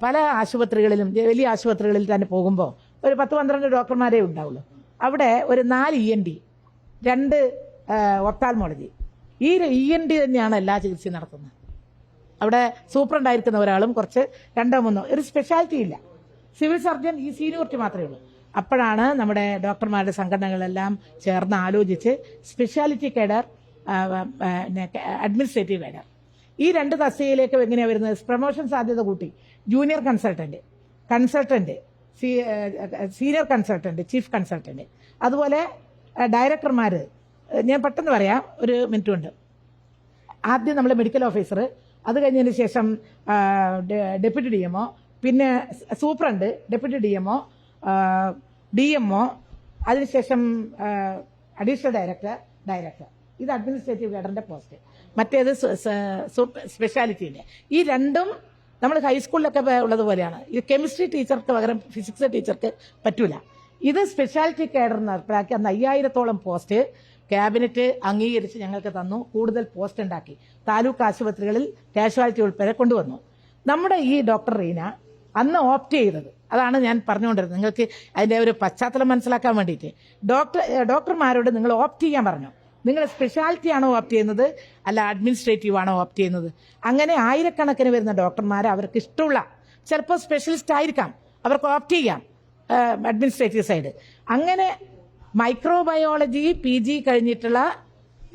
പല ആശുപത്രികളിലും വലിയ ആശുപത്രികളിൽ തന്നെ പോകുമ്പോൾ ഒരു 10-12 ഡോക്ടർമാരേ ഉണ്ടാവുള്ളൂ. അവിടെ ഒരു 4 ENT, 2 ഒപ്താൽമോളജി, ഈ ENT തന്നെയാണ് എല്ലാ ചികിത്സയും നടത്തുന്നത്. അവിടെ സൂപ്രണ്ടായിരിക്കുന്ന ഒരാളും കുറച്ച് 2-3 ഒരു സ്പെഷ്യാലിറ്റി ഇല്ല. സിവിൽ സർജൻ ഈ സീനിയോറിറ്റി മാത്രമേ ഉള്ളൂ. അപ്പോഴാണ് നമ്മുടെ ഡോക്ടർമാരുടെ സംഘടനകളെല്ലാം ചേർന്ന് ആലോചിച്ച് സ്പെഷ്യാലിറ്റി കേഡർ, അഡ്മിനിസ്ട്രേറ്റീവ് കേഡർ, ഈ 2 തസ്തികയിലേക്ക് എങ്ങനെയാണ് വരുന്നത്? പ്രൊമോഷൻ സാധ്യത കൂട്ടി junior consultant, senior consultant, chief consultant, അതുപോലെ ഡയറക്ടർമാർ. ഞാൻ പെട്ടെന്ന് പറയാം, ഒരു മിനിറ്റ് കൊണ്ട്. ആദ്യം നമ്മൾ മെഡിക്കൽ ഓഫീസർ, അത് കഴിഞ്ഞതിന് ശേഷം ഡെപ്യൂട്ടി DMO, പിന്നെ സൂപ്രണ്ട്, ഡെപ്യൂട്ടി DMO, DMO, അതിനുശേഷം അഡീഷണൽ ഡയറക്ടർ. ഇത് അഡ്മിനിസ്ട്രേറ്റീവ് കേഡറിന്റെ പോസ്റ്റ്. മറ്റേത് സ്പെഷ്യാലിറ്റിന്റെ. ഈ 2ഉം നമ്മൾ ഹൈസ്കൂളിലൊക്കെ ഉള്ളതുപോലെയാണ്. ഇത് കെമിസ്ട്രി ടീച്ചർക്ക് പകരം ഫിസിക്സ് ടീച്ചർക്ക് പറ്റൂല. ഇത് സ്പെഷ്യാലിറ്റി കേഡർ നടപ്പിലാക്കി. അന്ന് 5000-ഓളം പോസ്റ്റ് ക്യാബിനറ്റ് അംഗീകരിച്ച് ഞങ്ങൾക്ക് തന്നു. കൂടുതൽ പോസ്റ്റ് ഉണ്ടാക്കി. താലൂക്ക് ആശുപത്രികളിൽ കാഷ്വാലിറ്റി ഉൾപ്പെടെ കൊണ്ടുവന്നു. നമ്മുടെ ഈ ഡോക്ടർ റീന അന്ന് ഓപ്റ്റ് ചെയ്തത്, അതാണ് ഞാൻ പറഞ്ഞുകൊണ്ടിരുന്നത്. നിങ്ങൾക്ക് അതിന്റെ ഒരു പശ്ചാത്തലം മനസ്സിലാക്കാൻ വേണ്ടിയിട്ട് ഡോക്ടർമാരോട് നിങ്ങൾ ഓപ്റ്റ് ചെയ്യാൻ പറഞ്ഞു. നിങ്ങൾ സ്പെഷ്യാലിറ്റി ആണോ ഓപ്റ്റ് ചെയ്യുന്നത്, അല്ല അഡ്മിനിസ്ട്രേറ്റീവ് ആണോ ഓപ്റ്റ് ചെയ്യുന്നത്? അങ്ങനെ ആയിരക്കണക്കിന് വരുന്ന ഡോക്ടർമാർ അവർക്ക് ഇഷ്ടമുള്ള, ചിലപ്പോൾ സ്പെഷ്യലിസ്റ്റ് ആയിരിക്കാം, അവർക്ക് ഓപ്റ്റ് ചെയ്യാം അഡ്മിനിസ്ട്രേറ്റീവ് സൈഡ്. അങ്ങനെ മൈക്രോബയോളജി PG കഴിഞ്ഞിട്ടുള്ള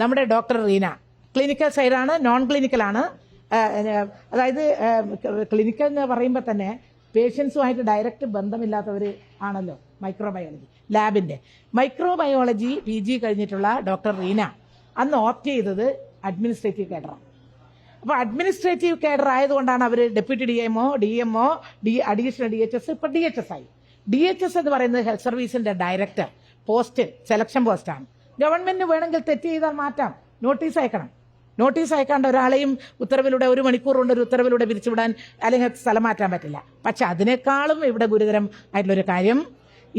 നമ്മുടെ ഡോക്ടർ റീന ക്ലിനിക്കൽ സൈഡാണ്, നോൺ ക്ലിനിക്കലാണ്. അതായത് ക്ലിനിക്കൽ എന്ന് പറയുമ്പോൾ തന്നെ പേഷ്യൻസുമായിട്ട് ഡയറക്റ്റ് ബന്ധമില്ലാത്തവർ ആണല്ലോ മൈക്രോബയോളജി ലാബിന്റെ. മൈക്രോബയോളജി PG കഴിഞ്ഞിട്ടുള്ള ഡോക്ടർ റീന അന്ന് ഓപ്റ്റ് ചെയ്തത് അഡ്മിനിസ്ട്രേറ്റീവ് കേഡറാണ്. അപ്പോൾ അഡ്മിനിസ്ട്രേറ്റീവ് കേഡർ ആയതുകൊണ്ടാണ് അവർ ഡെപ്യൂട്ടി DMO, അഡീഷണൽ DHS, ഇപ്പൊ DHS ആയി. DHS എന്ന് പറയുന്നത് ഹെൽത്ത് സർവീസിന്റെ ഡയറക്ടർ പോസ്റ്റ്, സെലക്ഷൻ പോസ്റ്റാണ്. ഗവൺമെന്റിന് വേണമെങ്കിൽ തെറ്റ് ചെയ്താൽ മാറ്റാം, നോട്ടീസ് അയക്കണം. നോട്ടീസ് അയക്കാണ്ട് ഒരാളെയും ഉത്തരവിലൂടെ 1 മണിക്കൂർ കൊണ്ട് ഒരു ഉത്തരവിലൂടെ പിരിച്ചുവിടാൻ അല്ലെങ്കിൽ സ്ഥലം മാറ്റാൻ പറ്റില്ല. പക്ഷെ അതിനേക്കാളും ഇവിടെ ഗുരുതരം ആയിട്ടുള്ളൊരു കാര്യം,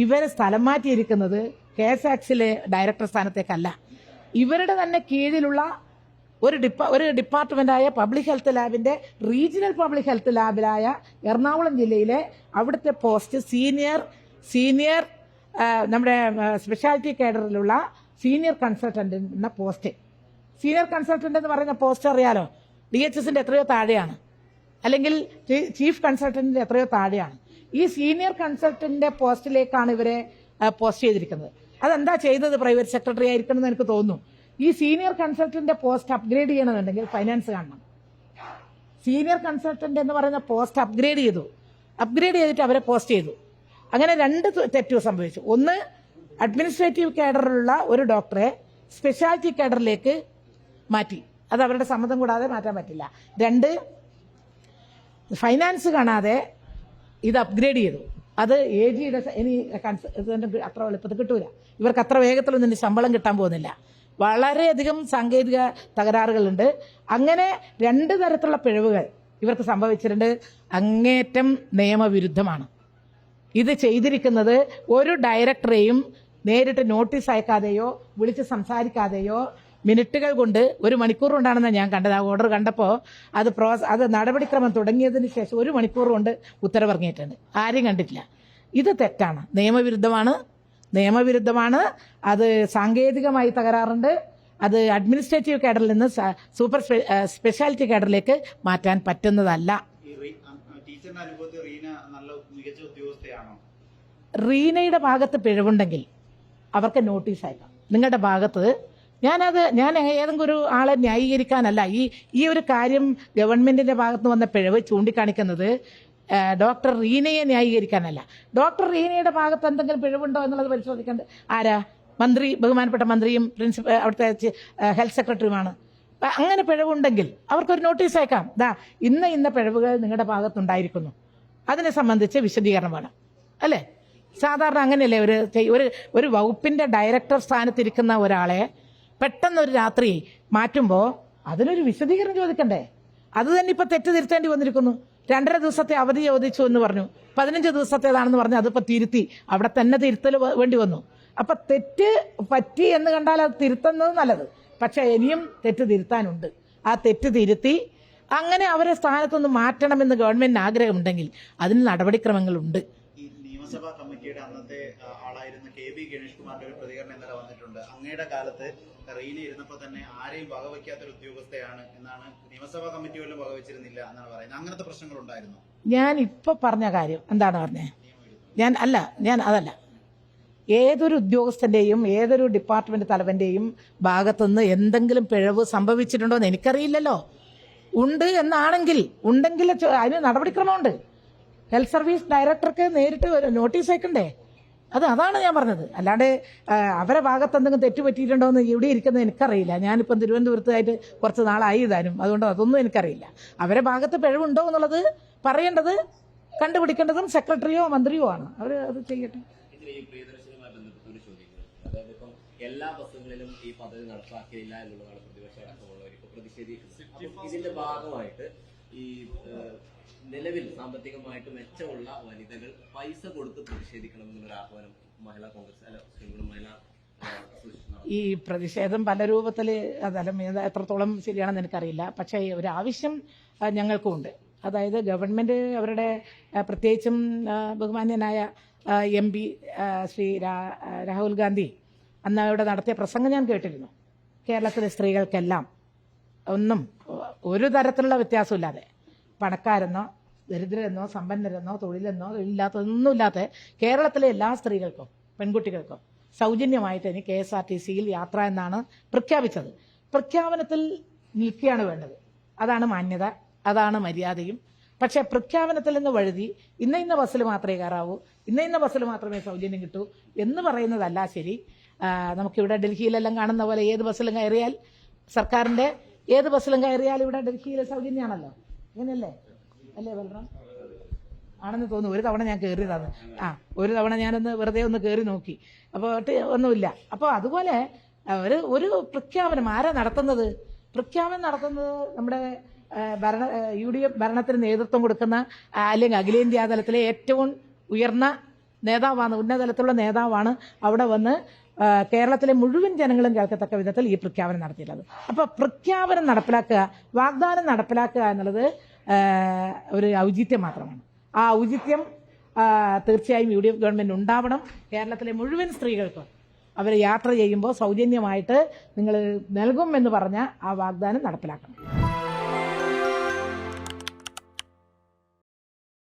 ഇവരെ സ്ഥലം മാറ്റിയിരിക്കുന്നത് KSACസിലെ ഡയറക്ടർ സ്ഥാനത്തേക്കല്ല, ഇവരുടെ തന്നെ കീഴിലുള്ള ഒരു ഡിപ്പാർട്ട്മെന്റായ പബ്ലിക് ഹെൽത്ത് ലാബിന്റെ റീജിയണൽ പബ്ലിക് ഹെൽത്ത് ലാബിലായ എറണാകുളം ജില്ലയിലെ അവിടുത്തെ പോസ്റ്റ് സീനിയർ നമ്മുടെ സ്പെഷ്യാലിറ്റി കേഡറിലുള്ള സീനിയർ കൺസൾട്ടന്റ് എന്ന പോസ്റ്റ്. സീനിയർ കൺസൾട്ടന്റ് എന്ന് പറയുന്ന പോസ്റ്റ് അറിയാലോ, DHSന്റെ എത്രയോ താഴെയാണ്, അല്ലെങ്കിൽ ചീഫ് കൺസൾട്ടന്റിന്റെ എത്രയോ താഴെയാണ്. ഈ സീനിയർ കൺസൾട്ടന്റിന്റെ പോസ്റ്റിലേക്കാണ് ഇവരെ പോസ്റ്റ് ചെയ്തിരിക്കുന്നത്. അതെന്താ ചെയ്തത്? പ്രൈവറ്റ് സെക്രട്ടറി ആയിരിക്കണം എന്ന് എനിക്ക് തോന്നുന്നു. ഈ സീനിയർ കൺസൾട്ടന്റിന്റെ പോസ്റ്റ് അപ്ഗ്രേഡ് ചെയ്യണമെന്നുണ്ടെങ്കിൽ ഫൈനാൻസ് കാണണം. സീനിയർ കൺസൾട്ടന്റ് എന്ന് പറയുന്ന പോസ്റ്റ് അപ്ഗ്രേഡ് ചെയ്തിട്ട് അവരെ പോസ്റ്റ് ചെയ്തു. അങ്ങനെ 2 തെറ്റ് സംഭവിച്ചു. ഒന്ന്, അഡ്മിനിസ്ട്രേറ്റീവ് കേഡറിലുള്ള ഒരു ഡോക്ടറെ സ്പെഷ്യാലിറ്റി കേഡറിലേക്ക് മാറ്റി. അത് അവരുടെ സമ്മതം കൂടാതെ മാറ്റാൻ പറ്റില്ല. 2, ഫൈനാൻസ് കാണാതെ ഇത് അപ്ഗ്രേഡ് ചെയ്തു. അത് AGയുടെ അത്ര എളുപ്പത്തിൽ കിട്ടൂല. ഇവർക്ക് അത്ര വേഗത്തിലൊന്നും ഇതിന് ശമ്പളം കിട്ടാൻ പോകുന്നില്ല. വളരെയധികം സാങ്കേതിക തകരാറുകളുണ്ട്. അങ്ങനെ 2 തരത്തിലുള്ള പിഴവുകൾ ഇവർക്ക് സംഭവിച്ചിട്ടുണ്ട്. അങ്ങേറ്റം നിയമവിരുദ്ധമാണ്. ഇത് ചെയ്തിരിക്കുന്നത് ഒരു ഡയറക്ടറെയും നേരിട്ട് നോട്ടീസ് അയക്കാതെയോ വിളിച്ച് സംസാരിക്കാതെയോ മിനിറ്റുകൾ കൊണ്ട്, 1 മണിക്കൂർ കൊണ്ടാണെന്ന് ഞാൻ കണ്ടത്. ആ ഓർഡർ കണ്ടപ്പോൾ അത് നടപടിക്രമം തുടങ്ങിയതിന് ശേഷം 1 മണിക്കൂർ കൊണ്ട് ഉത്തരവിറങ്ങിയിട്ടുണ്ട്. ആരും കണ്ടിട്ടില്ല. ഇത് തെറ്റാണ്, നിയമവിരുദ്ധമാണ്. അത് സാങ്കേതികമായി തകരാറുണ്ട്. അത് അഡ്മിനിസ്ട്രേറ്റീവ് കേഡറിൽ നിന്ന് സൂപ്പർ സ്പെഷ്യാലിറ്റി കേഡറിലേക്ക് മാറ്റാൻ പറ്റുന്നതല്ല. റീനയുടെ ഭാഗത്ത് പിഴവുണ്ടെങ്കിൽ അവർക്ക് നോട്ടീസ് അയക്കാം. നിങ്ങളുടെ ഭാഗത്ത് ഞാൻ ഏതെങ്കിലും ഒരു ആളെ ന്യായീകരിക്കാനല്ല. ഈ ഒരു കാര്യം ഗവൺമെന്റിന്റെ ഭാഗത്ത് വന്ന പിഴവ് ചൂണ്ടിക്കാണിക്കുന്നത് ഡോക്ടർ റീനയെ ന്യായീകരിക്കാനല്ല. ഡോക്ടർ റീനയുടെ ഭാഗത്ത് എന്തെങ്കിലും പിഴവുണ്ടോ എന്നുള്ളത് പരിശോധിക്കേണ്ടത് ആരാ? മന്ത്രി, ബഹുമാനപ്പെട്ട മന്ത്രിയും അവിടുത്തെ ഹെൽത്ത് സെക്രട്ടറിയുമാണ്. അങ്ങനെ പിഴവുണ്ടെങ്കിൽ അവർക്കൊരു നോട്ടീസ് അയക്കാം. ഇന്ന പിഴവുകൾ നിങ്ങളുടെ ഭാഗത്തുണ്ടായിരിക്കുന്നു, അതിനെ സംബന്ധിച്ച് വിശദീകരണം വേണം, അല്ലേ? സാധാരണ അങ്ങനെയല്ലേ ഒരു വകുപ്പിന്റെ ഡയറക്ടർ സ്ഥാനത്തിരിക്കുന്ന ഒരാളെ പെട്ടെന്നൊരു രാത്രി മാറ്റുമ്പോൾ അതിനൊരു വിശദീകരണം ചോദിക്കണ്ടേ? അത് തന്നെ ഇപ്പൊ തെറ്റ് തിരുത്തേണ്ടി വന്നിരിക്കുന്നു. 2.5 ദിവസത്തെ അവധി ചോദിച്ചു എന്ന് പറഞ്ഞു, 15 ദിവസത്തേതാണെന്ന് പറഞ്ഞു. അതിപ്പോ തിരുത്തി, അവിടെ തന്നെ തിരുത്തൽ വേണ്ടി വന്നു. അപ്പൊ തെറ്റ് പറ്റി എന്ന് കണ്ടാൽ അത് തിരുത്തുന്നത് നല്ലത്. പക്ഷെ ഇനിയും തെറ്റ് തിരുത്താനുണ്ട്. ആ തെറ്റ് തിരുത്തി അങ്ങനെ അവരെ സ്ഥാനത്തുനിന്ന് മാറ്റണമെന്ന് ഗവൺമെന്റിന് ആഗ്രഹമുണ്ടെങ്കിൽ അതിന് നടപടിക്രമങ്ങളുണ്ട്. ഈ നിയമസഭാ കമ്മിറ്റിയുടെ അന്നത്തെ ആളായിരുന്ന KB ഗണേഷ് കുമാറിന്റെ ഒരു പ്രതികരണം ഇന്നലെ വന്നിട്ടുണ്ട്. അങ്ങയുടെ കാലത്ത് റീന ഇരുന്നപ്പോൾ തന്നെ ആരെയും വകവയ്ക്കാത്തൊരു ഉദ്യോഗസ്ഥയാണ് എന്നാണ്, നിയമസഭാ കമ്മിറ്റി പോലും വകവെച്ചിരുന്നില്ല എന്നാണ് പറയുന്നത്. അങ്ങനത്തെ പ്രശ്നങ്ങൾ ഉണ്ടായിരുന്നു? ഞാൻ ഇപ്പൊ പറഞ്ഞ കാര്യം എന്താണ് പറഞ്ഞേ? ഞാൻ അതല്ല, ഏതൊരു ഉദ്യോഗസ്ഥന്റെയും ഏതൊരു ഡിപ്പാർട്ട്മെന്റ് തലവന്റെയും ഭാഗത്തുനിന്ന് എന്തെങ്കിലും പിഴവ് സംഭവിച്ചിട്ടുണ്ടോ എന്ന് എനിക്കറിയില്ലല്ലോ. ഉണ്ട് എന്നാണെങ്കിൽ ഉണ്ടെങ്കിൽ അതിന് നടപടിക്രമമുണ്ട്. ഹെൽത്ത് സർവീസ് ഡയറക്ടർക്ക് നേരിട്ട് നോട്ടീസ് അയക്കണ്ടേ? അതാണ് ഞാൻ പറഞ്ഞത്. അല്ലാണ്ട് അവരെ ഭാഗത്ത് എന്തെങ്കിലും തെറ്റുപറ്റിയിട്ടുണ്ടോ എന്ന് ഇവിടെ ഇരിക്കുന്നത് എനിക്കറിയില്ല. ഞാനിപ്പം തിരുവനന്തപുരത്തായിട്ട് കുറച്ച് നാളായി ഇതാനും, അതുകൊണ്ട് അതൊന്നും എനിക്കറിയില്ല. അവരെ ഭാഗത്ത് പിഴവുണ്ടോ എന്നുള്ളത് പറയേണ്ടത്, കണ്ടുപിടിക്കേണ്ടതും സെക്രട്ടറിയോ മന്ത്രിയോ ആണ്. അവർ അത് ചെയ്യട്ടെ. എല്ലാ ബസ്സുകളിലും ഈ പദ്ധതി നടപ്പാക്കിയില്ല എന്നുള്ളതാണ് പ്രതിപക്ഷ അടക്കമുള്ളവർ ഇപ്പോൾ പ്രതിഷേധിക്കുന്നത്. ഇതിന്റെ ഭാഗമായിട്ട് ഈ നിലവിൽ സാമ്പത്തികമായിട്ട് മെച്ചമുള്ള വനിതകൾ പൈസ കൊടുത്ത് പ്രതിഷേധിക്കണം എന്നുള്ളൊരു ആഹ്വാനം മഹിളാ കോൺഗ്രസ് ഈ പ്രതിഷേധം പല രൂപത്തിൽ എത്രത്തോളം ശരിയാണെന്ന് എനിക്കറിയില്ല. പക്ഷേ ഒരു ആവശ്യം ഞങ്ങൾക്കുമുണ്ട്. അതായത് ഗവൺമെന്റ് അവരുടെ പ്രത്യേകിച്ചും ബഹുമാന്യനായ MP ശ്രീ രാഹുൽ ഗാന്ധി അന്ന് അവിടെ നടത്തിയ പ്രസംഗം ഞാൻ കേട്ടിരുന്നു. കേരളത്തിലെ സ്ത്രീകൾക്കെല്ലാം ഒരു തരത്തിലുള്ള വ്യത്യാസമില്ലാതെ, പണക്കാരെന്നോ ദരിദ്രരെന്നോ സമ്പന്നരെന്നോ തൊഴിലെന്നോ തൊഴിലില്ലാത്ത കേരളത്തിലെ എല്ലാ സ്ത്രീകൾക്കും പെൺകുട്ടികൾക്കും സൗജന്യമായിട്ട് ഇനി KSRTCയിൽ യാത്ര എന്നാണ് പ്രഖ്യാപിച്ചത്. പ്രഖ്യാപനത്തിൽ നിൽക്കുകയാണ് വേണ്ടത്. അതാണ് മാന്യത, അതാണ് മര്യാദയും. പക്ഷെ പ്രഖ്യാപനത്തിൽ നിന്ന് വഴുതി ഇന്ന ബസ്സിൽ മാത്രമേ കയറാവൂ, ഇന്ന ബസ്സിൽ മാത്രമേ സൗജന്യം കിട്ടൂ എന്ന് പറയുന്നതല്ല ശരി. നമുക്കിവിടെ ഡൽഹിയിലെല്ലാം കാണുന്ന പോലെ ഏത് ബസ്സിലും കയറിയാൽ, സർക്കാരിന്റെ ഏത് ബസ്സിലും കയറിയാൽ ഇവിടെ ഡൽഹിയിൽ സൗജന്യമാണല്ലോ. അങ്ങനെയല്ലേ? അല്ലേ ബലറാം? ആണെന്ന് തോന്നുന്നു. ഒരു തവണ ഞാൻ കയറിയതാണ്. ഒരു തവണ ഞാനൊന്ന് വെറുതെ ഒന്ന് കയറി നോക്കി. അപ്പോൾ ഒന്നുമില്ല. അപ്പോൾ അതുപോലെ ഒരു പ്രഖ്യാപനം ആരാ നടത്തുന്നത്? പ്രഖ്യാപനം നടത്തുന്നത് നമ്മുടെ UDF ഭരണത്തിന് നേതൃത്വം കൊടുക്കുന്ന അല്ലെങ്കിൽ അഖിലേന്ത്യാ തലത്തിലെ ഏറ്റവും ഉയർന്ന നേതാവാണ്, ഉന്നതതലത്തിലുള്ള നേതാവാണ് അവിടെ വന്ന് കേരളത്തിലെ മുഴുവൻ ജനങ്ങളും കേൾക്കത്തക്ക വിധത്തിൽ ഈ പ്രഖ്യാപനം നടത്തിയിട്ടുള്ളത്. അപ്പോൾ പ്രഖ്യാപനം നടപ്പിലാക്കുക, വാഗ്ദാനം നടപ്പിലാക്കുക എന്നുള്ളത് ഒരു ഔചിത്യം മാത്രമാണ്. ആ ഔചിത്യം തീർച്ചയായും UDF ഗവൺമെന്റ് ഉണ്ടാവണം. കേരളത്തിലെ മുഴുവൻ സ്ത്രീകൾക്കും അവർ യാത്ര ചെയ്യുമ്പോൾ സൗജന്യമായിട്ട് നിങ്ങൾ നൽകും എന്ന് പറഞ്ഞ ആ വാഗ്ദാനം നടപ്പിലാക്കണം.